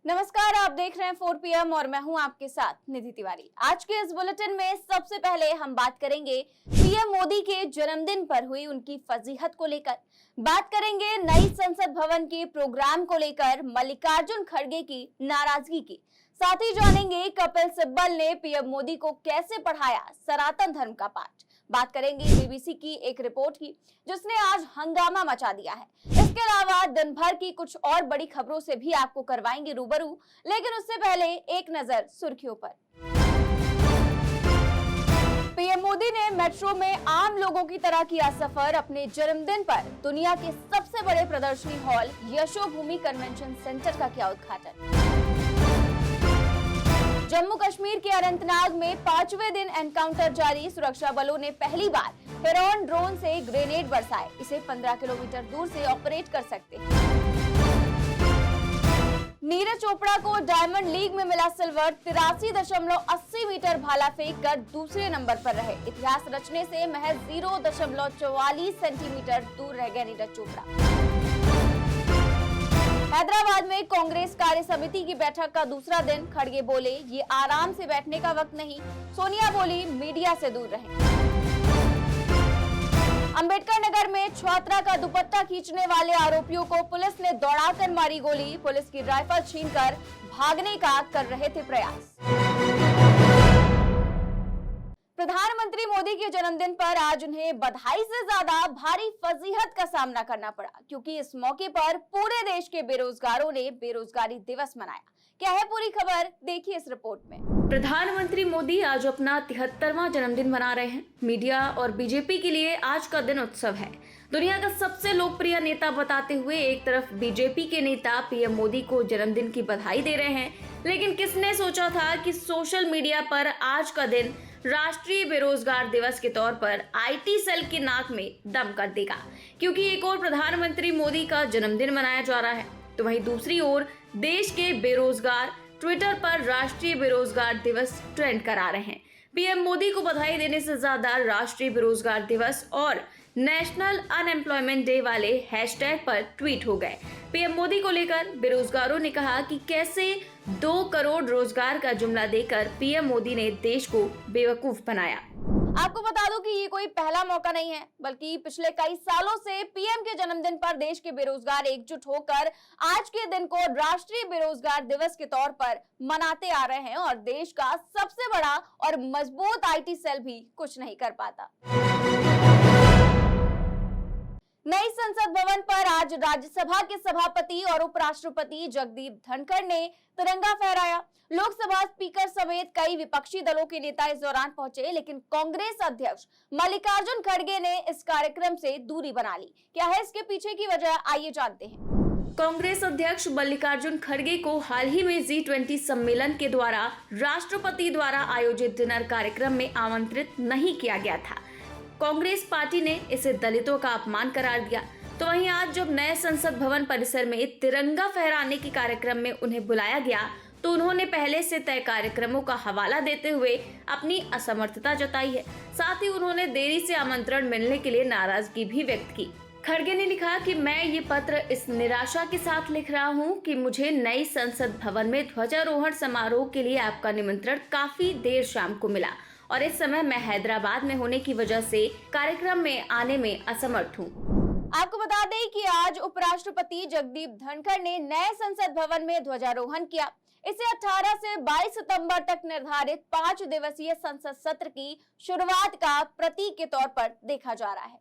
नमस्कार, आप देख रहे हैं 4 PM और मैं हूं आपके साथ निधि तिवारी। आज के इस बुलेटिन में सबसे पहले हम बात करेंगे पीएम मोदी के जन्मदिन पर हुई उनकी फजीहत को लेकर। बात करेंगे नई संसद भवन के प्रोग्राम को लेकर मल्लिकार्जुन खड़गे की नाराजगी की। साथ ही जानेंगे कपिल सिब्बल ने पीएम मोदी को कैसे पढ़ाया सनातन धर्म का पाठ। बात करेंगे बीबीसी की एक रिपोर्ट की जिसने आज हंगामा मचा दिया है। इसके अलावा दिन भर की कुछ और बड़ी खबरों से भी आपको करवाएंगे रूबरू, लेकिन उससे पहले एक नजर सुर्खियों पर। पीएम मोदी ने मेट्रो में आम लोगों की तरह किया सफर। अपने जन्मदिन पर दुनिया के सबसे बड़े प्रदर्शनी हॉल यशोभूमि कन्वेंशन सेंटर का किया उद्घाटन। जम्मू कश्मीर के अनंतनाग में 5वें दिन एनकाउंटर जारी। सुरक्षा बलों ने पहली बार हेरॉन ड्रोन से ग्रेनेड बरसाए। इसे 15 किलोमीटर दूर से ऑपरेट कर सकते हैं। नीरज चोपड़ा को डायमंड लीग में मिला सिल्वर। 83.80 मीटर भाला फेंक कर दूसरे नंबर पर रहे। इतिहास रचने से महज 0.44 सेंटीमीटर दूर रह गए नीरज चोपड़ा। हैदराबाद में कांग्रेस कार्य समिति की बैठक का दूसरा दिन। खड़गे बोले, ये आराम से बैठने का वक्त नहीं। सोनिया बोली, मीडिया से दूर रहें। अंबेडकर नगर में छात्रा का दुपट्टा खींचने वाले आरोपियों को पुलिस ने दौड़ाकर मारी गोली। पुलिस की राइफल छीनकर भागने का कर रहे थे प्रयास। प्रधानमंत्री मोदी के जन्मदिन पर आज उन्हें बधाई से ज्यादा भारी फजीहत का सामना करना पड़ा, क्योंकि इस मौके पर पूरे देश के बेरोजगारों ने बेरोजगारी दिवस मनाया। क्या है पूरी खबर, देखिए इस रिपोर्ट में। प्रधानमंत्री मोदी आज अपना 73वां जन्मदिन मना रहे हैं। मीडिया और बीजेपी के लिए आज का दिन उत्सव है। दुनिया का सबसे लोकप्रिय नेता बताते हुए एक तरफ बीजेपी के नेता पीएम मोदी को जन्मदिन की बधाई दे रहे हैं, लेकिन किसने सोचा था कि सोशल मीडिया पर आज का दिन राष्ट्रीय बेरोजगार दिवस के तौर पर आईटी सेल की नाक में दम कर देगा, क्योंकि एक और प्रधानमंत्री मोदी का जन्मदिन मनाया जा रहा है, तो वहीं दूसरी ओर देश के बेरोजगार ट्विटर पर राष्ट्रीय बेरोजगार दिवस ट्रेंड करा रहे हैं। पीएम मोदी को बधाई देने से ज्यादा राष्ट्रीय बेरोजगार दिवस और नेशनल अनएम्प्लॉयमेंट डे वाले हैशटैग पर ट्वीट हो गए। पीएम मोदी को लेकर बेरोजगारों ने कहा कि कैसे 2 करोड़ रोजगार का जुमला देकर पीएम मोदी ने देश को बेवकूफ बनाया। आपको बता दूं कि ये कोई पहला मौका नहीं है, बल्कि पिछले कई सालों से पीएम के जन्मदिन पर देश के बेरोजगार एकजुट होकर आज के दिन को राष्ट्रीय बेरोजगार दिवस के तौर पर मनाते आ रहे हैं, और देश का सबसे बड़ा और मजबूत आईटी सेल भी कुछ नहीं कर पाता। नई संसद भवन पर आज राज्यसभा के सभापति और उपराष्ट्रपति जगदीप धनखड़ ने तिरंगा फहराया। लोकसभा स्पीकर समेत कई विपक्षी दलों के नेता इस दौरान पहुंचे, लेकिन कांग्रेस अध्यक्ष मल्लिकार्जुन खड़गे ने इस कार्यक्रम से दूरी बना ली। क्या है इसके पीछे की वजह, आइए जानते हैं। कांग्रेस अध्यक्ष मल्लिकार्जुन खड़गे को हाल ही में G20 सम्मेलन के द्वारा राष्ट्रपति द्वारा आयोजित डिनर कार्यक्रम में आमंत्रित नहीं किया गया था। कांग्रेस पार्टी ने इसे दलितों का अपमान करार दिया, तो वहीं आज जब नए संसद भवन परिसर में तिरंगा फहराने के कार्यक्रम में उन्हें बुलाया गया, तो उन्होंने पहले से तय कार्यक्रमों का हवाला देते हुए अपनी असमर्थता जताई है। साथ ही उन्होंने देरी से आमंत्रण मिलने के लिए नाराजगी भी व्यक्त की। खड़गे ने लिखा कि मैं ये पत्र इस निराशा के साथ लिख रहा हूँ कि मुझे नई संसद भवन में ध्वजारोहण समारोह के लिए आपका निमंत्रण काफी देर शाम को मिला, और इस समय मैं हैदराबाद में होने की वजह से कार्यक्रम में आने में असमर्थ हूँ। आपको बता दें कि आज उपराष्ट्रपति जगदीप धनखड़ ने नए संसद भवन में ध्वजारोहण किया। इसे 18 से 22 सितंबर तक निर्धारित 5 दिवसीय संसद सत्र की शुरुआत का प्रतीक के तौर पर देखा जा रहा है।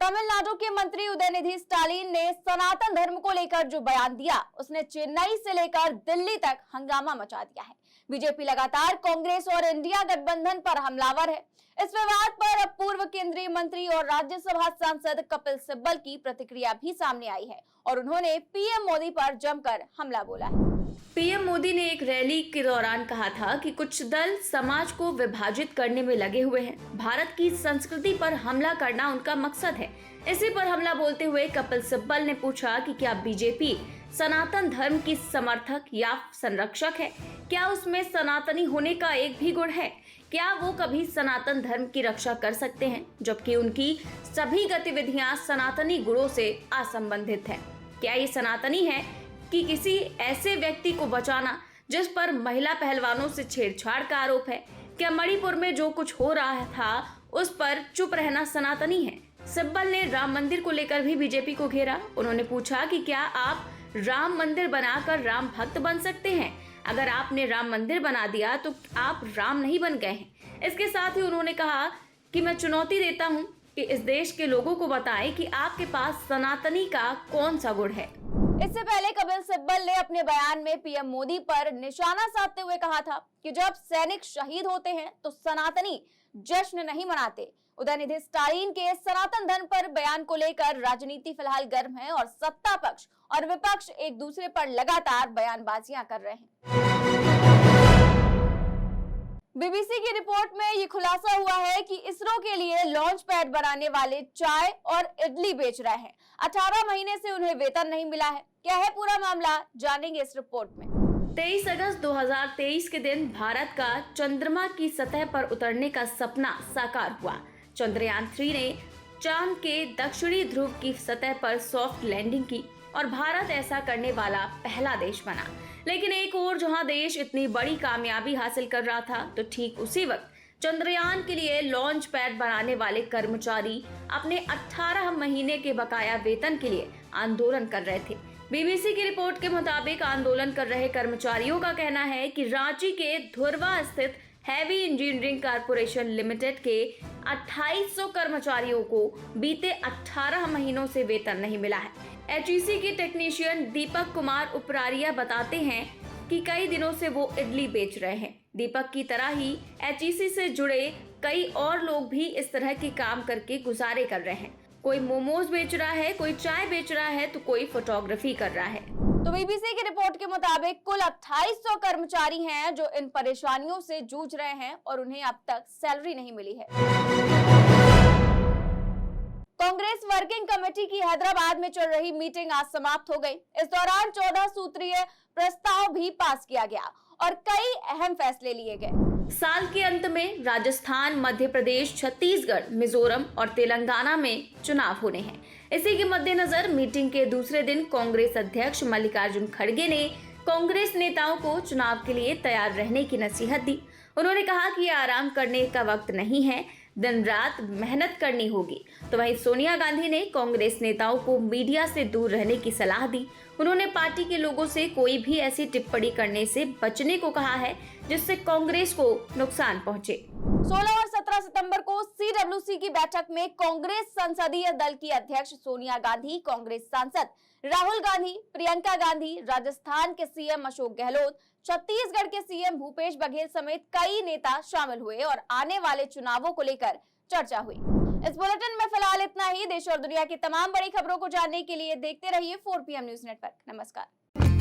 तमिलनाडु के मंत्री उदयनिधि स्टालिन ने सनातन धर्म को लेकर जो बयान दिया, उसने चेन्नई से लेकर दिल्ली तक हंगामा मचा दिया है। बीजेपी लगातार कांग्रेस और इंडिया गठबंधन पर हमलावर है। इस विवाद पर अब पूर्व केंद्रीय मंत्री और राज्यसभा सांसद कपिल सिब्बल की प्रतिक्रिया भी सामने आई है, और उन्होंने पीएम मोदी पर जमकर हमला बोला है। पीएम मोदी ने एक रैली के दौरान कहा था कि कुछ दल समाज को विभाजित करने में लगे हुए हैं। भारत की संस्कृति पर हमला करना उनका मकसद है। इसी पर हमला बोलते हुए कपिल सिब्बल ने पूछा कि क्या बीजेपी सनातन धर्म की समर्थक या संरक्षक है? क्या उसमें सनातनी होने का एक भी गुण है? क्या वो कभी सनातन धर्म की रक्षा कर सकते हैं, जबकि उनकी सभी गतिविधियां सनातनी गुणों से असंबंधित हैं? क्या ये सनातनी है कि किसी ऐसे व्यक्ति को बचाना जिस पर महिला पहलवानों से छेड़छाड़ का आरोप है? क्या मणिपुर में जो कुछ हो रहा था उस पर चुप रहना सनातनी है? सिब्बल ने राम मंदिर को लेकर भी बीजेपी को घेरा। उन्होंने पूछा कि क्या आप राम मंदिर बनाकर राम भक्त बन सकते हैं? अगर आपने राम मंदिर बना दिया तो आप राम नहीं बन गए हैं। इसके साथ ही उन्होंने कहा कि मैं चुनौती देता हूं कि इस देश के लोगों को बताएं कि आपके पास सनातनी का कौन सा गुण है। इससे पहले कपिल सिब्बल ने अपने बयान में पीएम मोदी पर निशाना साधते हुए कहा था कि जब सैनिक शहीद होते हैं तो सनातनी जश्न नहीं मनाते। उदयनिधि स्टालिन के सनातन धर्म पर बयान को लेकर राजनीति फिलहाल गर्म है और सत्ता पक्ष और विपक्ष एक दूसरे पर लगातार बयानबाजियां कर रहे हैं। बीबीसी की रिपोर्ट में ये खुलासा हुआ है कि इसरो के लिए लॉन्च पैड बनाने वाले चाय और इडली बेच रहे हैं। 18 महीने से उन्हें वेतन नहीं मिला है। क्या है पूरा मामला, जानेंगे इस रिपोर्ट में। 23 अगस्त 2023 के दिन भारत का चंद्रमा की सतह पर उतरने का सपना साकार हुआ। चंद्रयान 3 ने चांद के दक्षिणी ध्रुव की सतह पर सॉफ्ट लैंडिंग की और भारत ऐसा करने वाला पहला देश बना। लेकिन एक ओर जहां देश इतनी बड़ी कामयाबी हासिल कर रहा था तो ठीक उसी वक्त चंद्रयान के लिए लॉन्च पैड बनाने वाले कर्मचारी अपने 18 महीने के बकाया वेतन के लिए आंदोलन कर रहे थे। बीबीसी की रिपोर्ट के मुताबिक आंदोलन कर रहे कर्मचारियों का कहना है कि रांची के धुर्वा स्थित हैवी इंजीनियरिंग कारपोरेशन लिमिटेड के 2800 कर्मचारियों को बीते 18 महीनों से वेतन नहीं मिला है। एचईसी के टेक्नीशियन दीपक कुमार उपरारिया बताते हैं कि कई दिनों से वो इडली बेच रहे हैं। दीपक की तरह ही एचईसी से जुड़े कई और लोग भी इस तरह के काम करके गुजारे कर रहे हैं। कोई मोमोज बेच रहा है, कोई चाय बेच रहा है तो कोई फोटोग्राफी कर रहा है। तो बीबीसी की रिपोर्ट के मुताबिक कुल 2800 कर्मचारी हैं जो इन परेशानियों से जूझ रहे हैं और उन्हें अब तक सैलरी नहीं मिली है। कांग्रेस वर्किंग कमेटी की हैदराबाद में चल रही मीटिंग आज समाप्त हो गई। इस दौरान 14 सूत्रीय प्रस्ताव भी पास किया गया और कई अहम फैसले लिए गए। साल के अंत में राजस्थान, मध्य प्रदेश, छत्तीसगढ़, मिजोरम और तेलंगाना में चुनाव होने हैं। इसी के मद्देनजर मीटिंग के दूसरे दिन कांग्रेस अध्यक्ष मल्लिकार्जुन खड़गे ने कांग्रेस नेताओं को चुनाव के लिए तैयार रहने की नसीहत दी। उन्होंने कहा कि आराम करने का वक्त नहीं है, दिन रात मेहनत करनी होगी। तो वहीं सोनिया गांधी ने कांग्रेस नेताओं को मीडिया से दूर रहने की सलाह दी। उन्होंने पार्टी के लोगों से कोई भी ऐसी टिप्पणी करने से बचने को कहा है जिससे कांग्रेस को नुकसान पहुंचे। 16 और 17 सितंबर को सीडब्ल्यूसी की बैठक में कांग्रेस संसदीय दल की अध्यक्ष सोनिया गांधी, कांग्रेस सांसद राहुल गांधी, प्रियंका गांधी, राजस्थान के सीएम अशोक गहलोत, छत्तीसगढ़ के सीएम भूपेश बघेल समेत कई नेता शामिल हुए और आने वाले चुनावों को लेकर चर्चा हुई। इस बुलेटिन में फिलहाल इतना ही। देश और दुनिया की तमाम बड़ी खबरों को जानने के लिए देखते रहिए 4PM न्यूज नेटवर्क। नमस्कार।